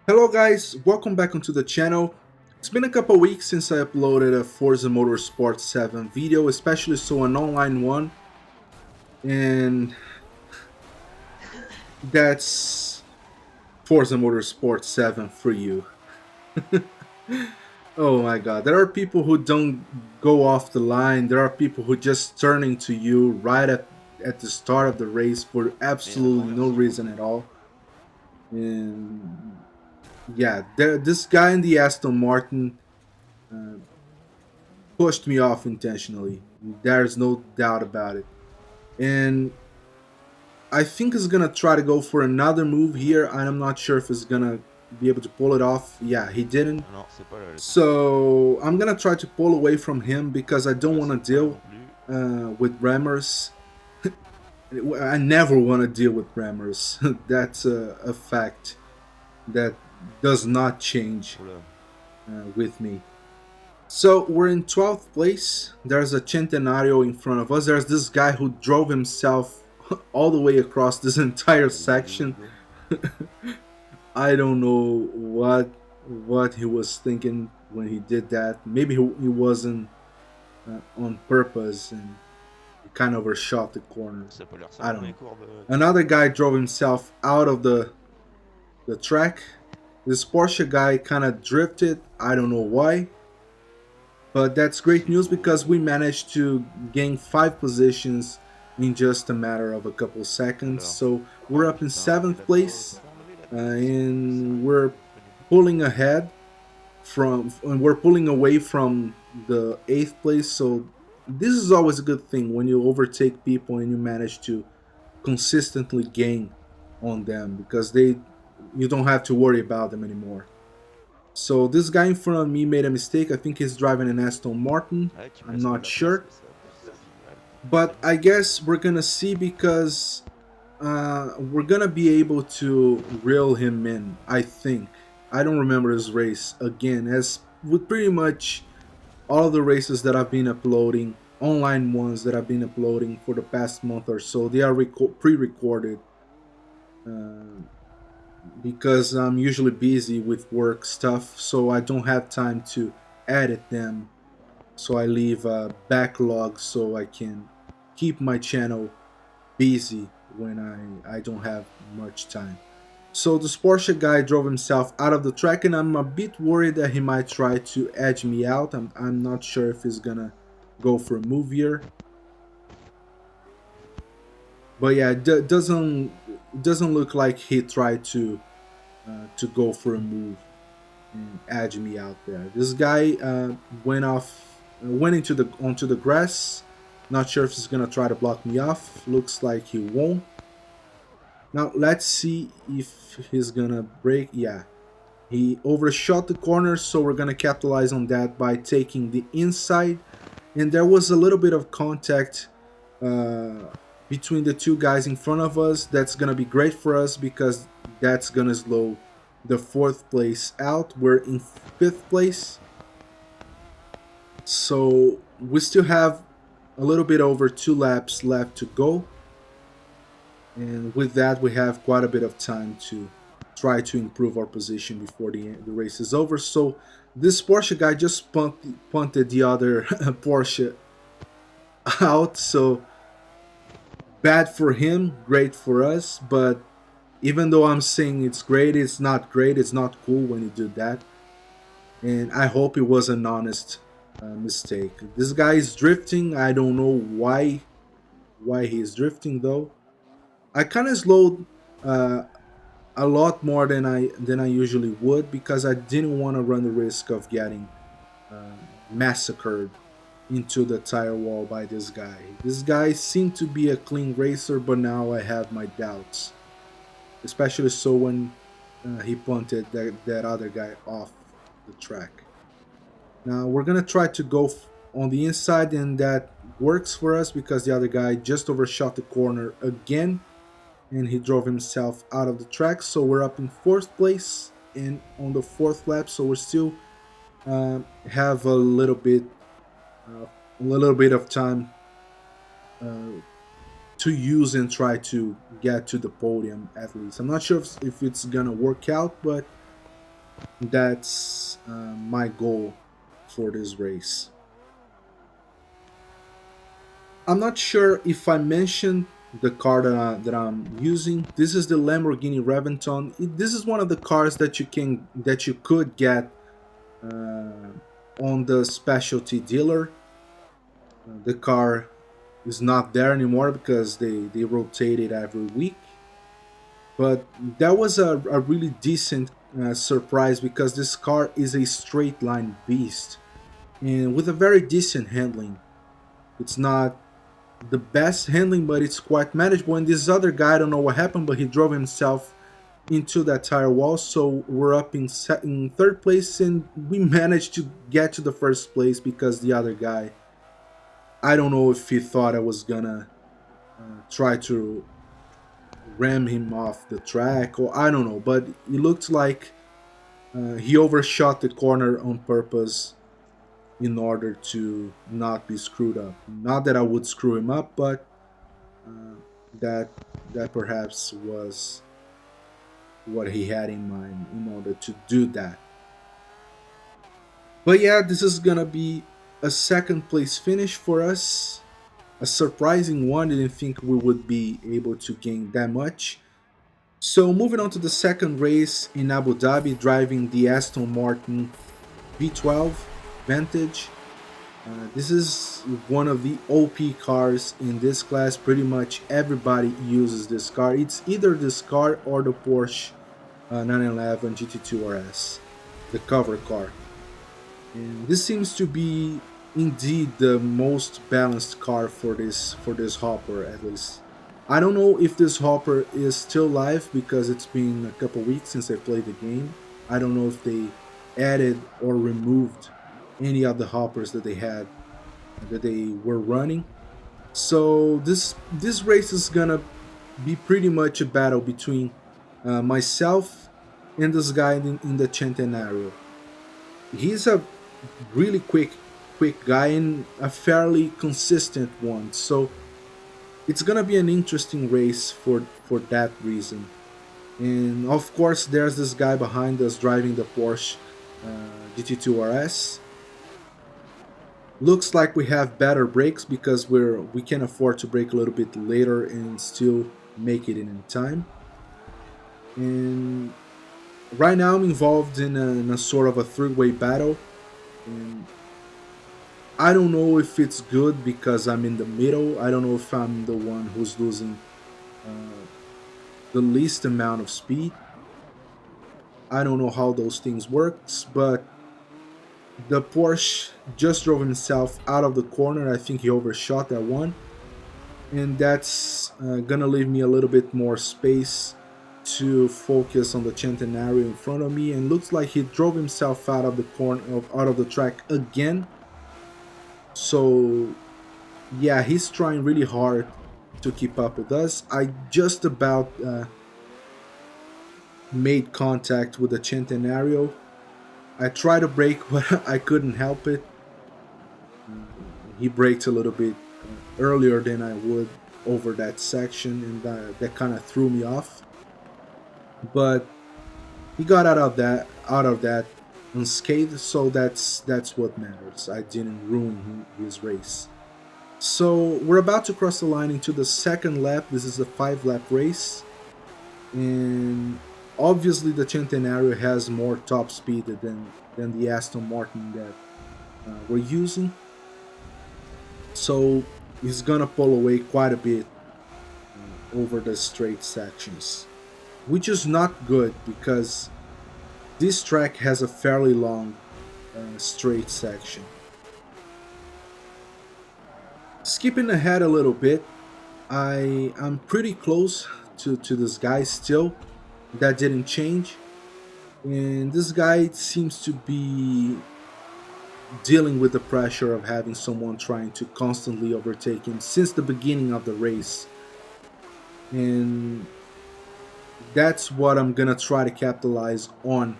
Hello guys, welcome back onto the channel. It's been a couple weeks since I uploaded a Forza Motorsport 7 video, especially so an online one, and that's Forza Motorsport 7 for you. Oh my god, there are people who don't go off the line, there are people who just turn into you right at the start of the race for absolutely no reason at all. And yeah, this guy in the Aston Martin uh, pushed me off intentionally. There's no doubt about it. And I think he's gonna try to go for another move here, and I'm not sure if he's gonna be able to pull it off. Yeah, he didn't. Non, c'est pas le truc. So I'm gonna try to pull away from him because I don't Là, want c'est to pas là deal non plus. with rammers. I never want to deal with rammers. That's a fact that does not change Oula. with me. So we're in 12th place. There's a Centenario in front of us. There's this guy who drove himself all the way across this entire Allez, go, go, section. go. I don't know what he was thinking when he did that. Maybe he wasn't on purpose and he kind of overshot the corner. Ça a pas l'air I simple, don't les know. courbes. Another guy drove himself out of the track. This Porsche guy kind of drifted. I don't know why. But that's great news because we managed to gain 5 positions in just a matter of a couple seconds. Alors. So Oh we're up in putain, mais 7th là, faut place, pas enlever la tête. and Ça, we're c'est pas du tout. pulling ahead and we're pulling away from the 8th place. So this is always a good thing when you overtake people and you manage to consistently gain on them because you don't have to worry about them anymore. So this guy in front of me made a mistake. I think he's driving an Aston Martin. Ouais, tu me I'm laisses pas not la place, sure. mais ça finale. But I guess we're gonna see because we're gonna be able to reel him in. I think. I don't remember his race again. As with pretty much all the races that I've been uploading, online ones that I've been uploading for the past month or so, they are pre-recorded. Uh, because I'm usually busy with work stuff, so I don't have time to edit them. So I leave a backlog so I can keep my channel busy when I don't have much time. So the Porsche guy drove himself out of the track, and I'm a bit worried that he might try to edge me out. I'm not sure if he's gonna go for a move here. But yeah, it doesn't look like he tried to go for a move and edge me out there. This guy went into the onto the grass. Not sure if he's gonna try to block me off. Looks like he won't. Now let's see if he's gonna break. Yeah, he overshot the corner, so we're gonna capitalize on that by taking the inside. And there was a little bit of contact uh, between the two guys in front of us. That's gonna be great for us because that's gonna slow the 4th place out. We're in 5th place, so we still have a little bit over 2 laps left to go, and with that we have quite a bit of time to try to improve our position before the race is over. So this Porsche guy just punted the other Porsche out, so bad for him, great for us. But even though I'm saying it's great, it's not great. It's not cool when you do that. And I hope it was an honest mistake. This guy is drifting. I don't know why he's drifting though. I kind of slowed uh, a lot more than I usually would because I didn't want to run the risk of getting uh, massacred into the tire wall by this guy. This guy seemed to be a clean racer, but now I have my doubts, especially so when he punted that other guy off the track. Now we're gonna try to go on the inside, and that works for us because the other guy just overshot the corner again, and he drove himself out of the track. So we're up in 4th place and on the 4th lap. So we're still have a little bit of time uh, to use and try to get to the podium at least. I'm not sure if it's gonna work out, but That's my goal for this race. I'm not sure if I mentioned the car that I'm using. This is the Lamborghini Reventon. This is one of the cars that you could get uh, on the specialty dealer. The car is not there anymore because they rotate it every week. But that was a really decent surprise because this car is a straight line beast and with a very decent handling. It's not the best handling, but it's quite manageable. And this other guy, I don't know what happened, but he drove himself into that tire wall. So we're up in third place, and we managed to get to the first place because the other guy, I don't know if he thought I was gonna try to ram him off the track, or I don't know, but it looked like he overshot the corner on purpose in order to not be screwed up. Not that I would screw him up, but uh, that that perhaps was what he had in mind in order to do that. But yeah, this is gonna be a second place finish for us. A surprising one. Didn't think we would be able to gain that much. So moving on to the second race in Abu Dhabi, driving the Aston Martin V12 Vantage. This is one of the OP cars in this class. Pretty much everybody uses this car. It's either this car or the Porsche 911 GT2 RS, the cover car. And this seems to be indeed the most balanced car for this hopper, at least. I don't know if this hopper is still live because it's been a couple weeks since I played the game. I don't know if they added or removed any of the hoppers that they were running. So this race is gonna be pretty much a battle between myself and this guy in the Centenario. He's a really quick guy and a fairly consistent one. So it's gonna be an interesting race for that reason. And of course, there's this guy behind us driving the Porsche GT2 RS. Looks like we have better brakes because we can afford to brake a little bit later and still make it in time. And right now I'm involved in a sort of a three-way battle. And I don't know if it's good because I'm in the middle. I don't know if I'm the one who's losing uh, the least amount of speed. I don't know how those things works, but the Porsche just drove himself out of the corner. I think he overshot that one, and that's gonna leave me a little bit more space to focus on the Centenario in front of me. And looks like he drove himself out of the corner, out of the track again. So yeah, he's trying really hard to keep up with us. I just about made contact with the Centenario. I tried to brake, but I couldn't help it. He braked a little bit earlier than I would over that section, and that kind of threw me off. But he got out of that unscathed, so that's what matters. I didn't ruin his race. So we're about to cross the line into the second lap. This is a 5-lap race, and obviously the Centenario has more top speed than the Aston Martin that we're using. So he's gonna pull away quite a bit over the straight sections, which is not good because this track has a fairly long straight section. Skipping ahead a little bit, I'm pretty close to this guy still. That didn't change, and this guy seems to be dealing with the pressure of having someone trying to constantly overtake him since the beginning of the race. And that's what I'm gonna try to capitalize on.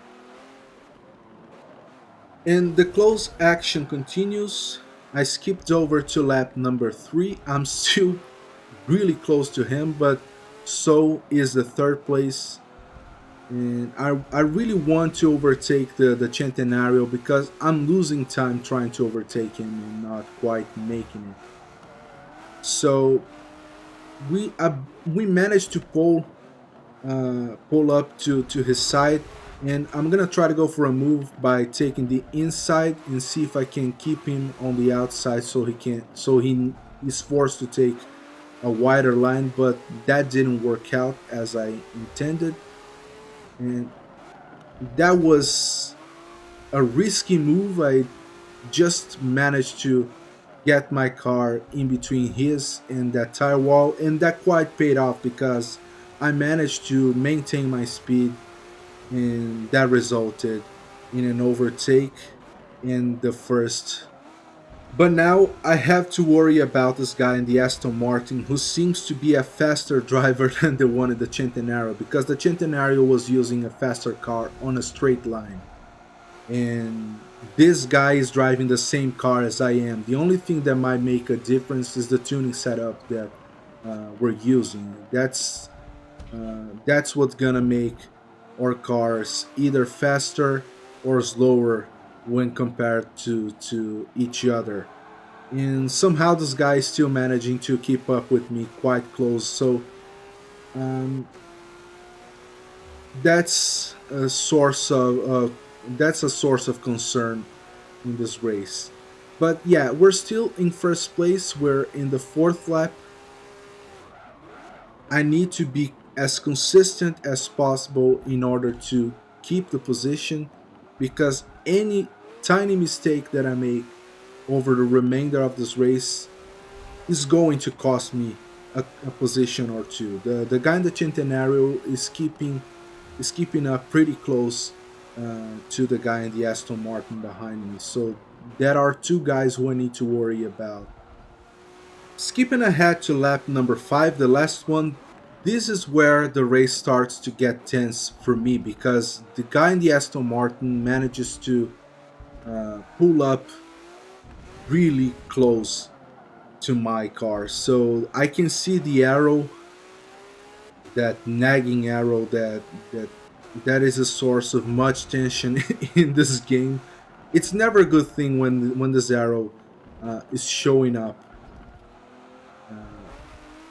And the close action continues. I skipped over to lap number 3. I'm still really close to him, but so is the third place And I really want to overtake the Centenario because I'm losing time trying to overtake him and not quite making it. So we managed to pull up to his side, and I'm gonna try to go for a move by taking the inside and see if I can keep him on the outside so he is forced to take a wider line, but that didn't work out as I intended, and that was a risky move. I just managed to get my car in between his and that tire wall, and that quite paid off because I managed to maintain my speed, and that resulted in an overtake in the first. But now I have to worry about this guy in the Aston Martin who seems to be a faster driver than the one in the Centenario, because the Centenario was using a faster car on a straight line. And this guy is driving the same car as I am. The only thing that might make a difference is the tuning setup that we're using. That's what's gonna make our cars either faster or slower when compared to each other. And somehow this guy is still managing to keep up with me quite close. So um, that's a source of concern in this race. But yeah, we're still in first place. We're in the fourth lap. I need to be as consistent as possible in order to keep the position, because any tiny mistake that I make over the remainder of this race is going to cost me a position or two. The guy in the Centenario is keeping up pretty close to the guy in the Aston Martin behind me. So there are two guys who I need to worry about. Skipping ahead to lap number 5, the last one, this is where the race starts to get tense for me, because the guy in the Aston Martin manages to pull up really close to my car. So I can see the arrow, that nagging arrow that is a source of much tension in this game. It's never a good thing when this arrow is showing up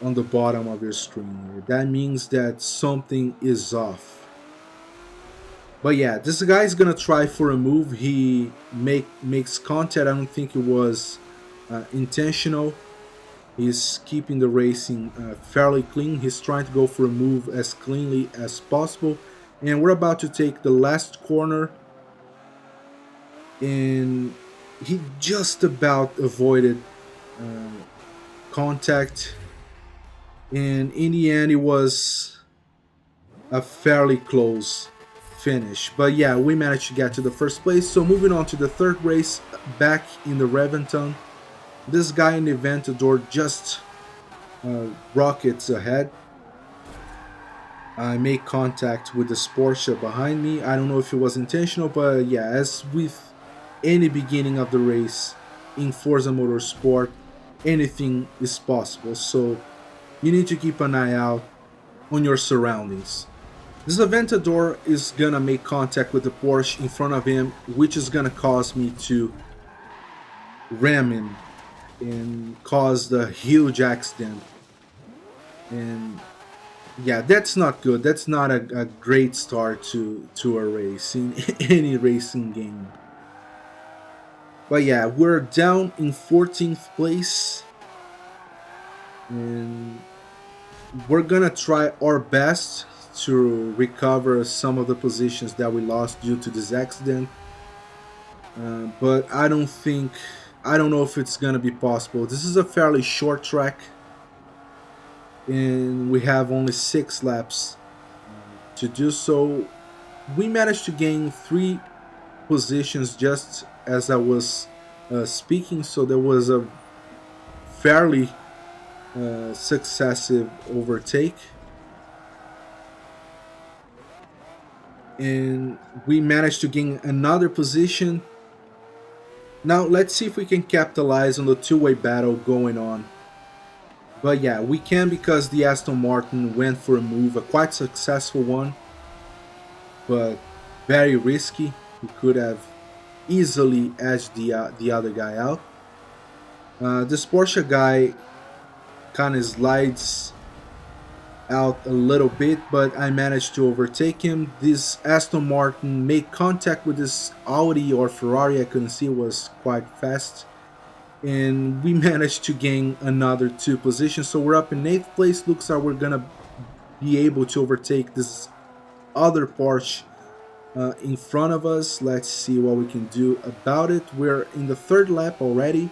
on the bottom of your screen. That means that something is off. But yeah, this guy's gonna try for a move. He makes contact. I don't think it was intentional. He's keeping the racing fairly clean. He's trying to go for a move as cleanly as possible. And we're about to take the last corner, and he just about avoided contact. And in the end, it was a fairly close finish. But yeah, we managed to get to the first place. So moving on to the third race, back in the Reventon. This guy in the Aventador just rockets ahead. I make contact with the Porsche behind me. I don't know if it was intentional, but yeah, as with any beginning of the race in Forza Motorsport, anything is possible. So you need to keep an eye out on your surroundings. This Aventador is gonna make contact with the Porsche in front of him, which is gonna cause me to ram him and caused a huge accident. And yeah, that's not good. That's not a great start to a race in any racing game. But yeah, we're down in 14th place, and we're gonna try our best to recover some of the positions that we lost due to this accident. But I don't know if it's gonna be possible. This is a fairly short track, and we have only 6 laps to do so. We managed to gain 3 positions just as I was speaking, so there was a fairly successive overtake, and we managed to gain another position. Now let's see if we can capitalize on the two-way battle going on. But yeah, we can, because the Aston Martin went for a move, a quite successful one. but very risky. He could have easily edged the other guy out. This Porsche guy kind of slides out a little bit, but I managed to overtake him. This Aston Martin made contact with this Audi or Ferrari, I couldn't see, it was quite fast. And we managed to gain another 2 positions, so we're up in 8th place. Looks like we're gonna be able to overtake this other Porsche in front of us. Let's see what we can do about it. We're in the 3rd lap already,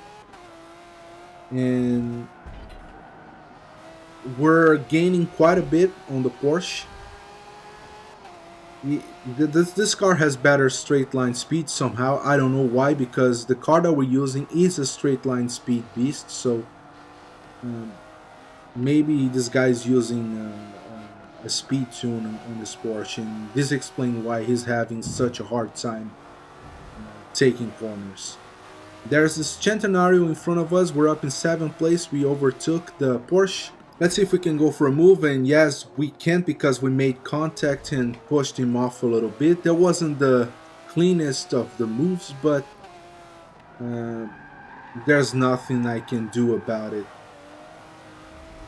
and we're gaining quite a bit on the Porsche. This car has better straight line speed somehow. I don't know why, because the car that we're using is a straight line speed beast, so maybe this guy's using a speed tune on this Porsche, and this explains why he's having such a hard time taking corners. There's this Centenario in front of us. We're up in 7th place. We overtook the Porsche. Let's see if we can go for a move, and yes, we can't because we made contact and pushed him off a little bit. That wasn't the cleanest of the moves, but there's nothing I can do about it.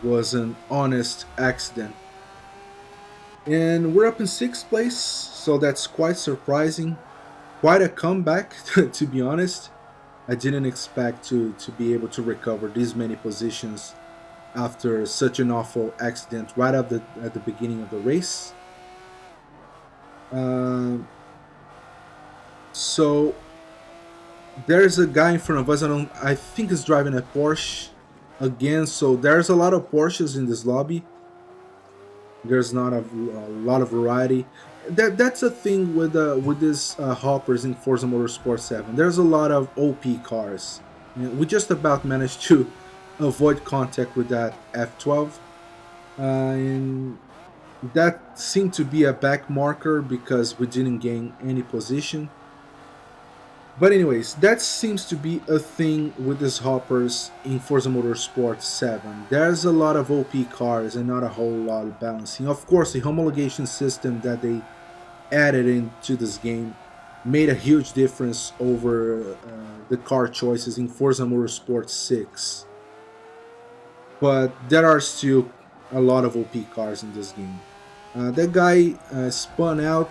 It was an honest accident. And we're up in 6th place, so that's quite surprising. Quite a comeback, to be honest. I didn't expect to be able to recover these many positions after such an awful accident right at the beginning of the race. So there's a guy in front of us. I think he's driving a Porsche again. So there's a lot of Porsches in this lobby. There's not a lot of variety. That's a thing with these hoppers in Forza Motorsport 7. There's a lot of OP cars. We just about managed to avoid contact with that F12, and that seemed to be a back marker because we didn't gain any position. But anyways, that seems to be a thing with these hoppers in Forza Motorsport 7. There's a lot of OP cars and not a whole lot of balancing. Of course, the homologation system that they added into this game made a huge difference over the car choices in Forza Motorsport 6. But there are still a lot of OP cars in this game. That guy spun out,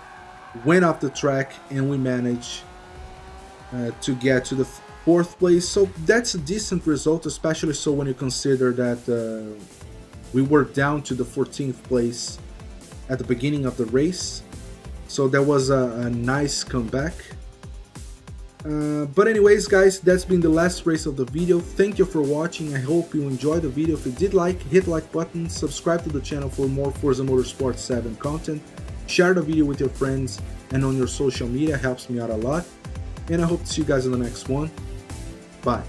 went off the track, and we managed to get to the 4th place. So that's a decent result, especially so when you consider that we were down to the 14th place at the beginning of the race. So that was a nice comeback. But anyways, guys, that's been the last race of the video. Thank you for watching. I hope you enjoyed the video. If you did like, hit the like button, subscribe to the channel for more Forza Motorsport 7 content, share the video with your friends and on your social media, helps me out a lot. And I hope to see you guys in the next one. Bye.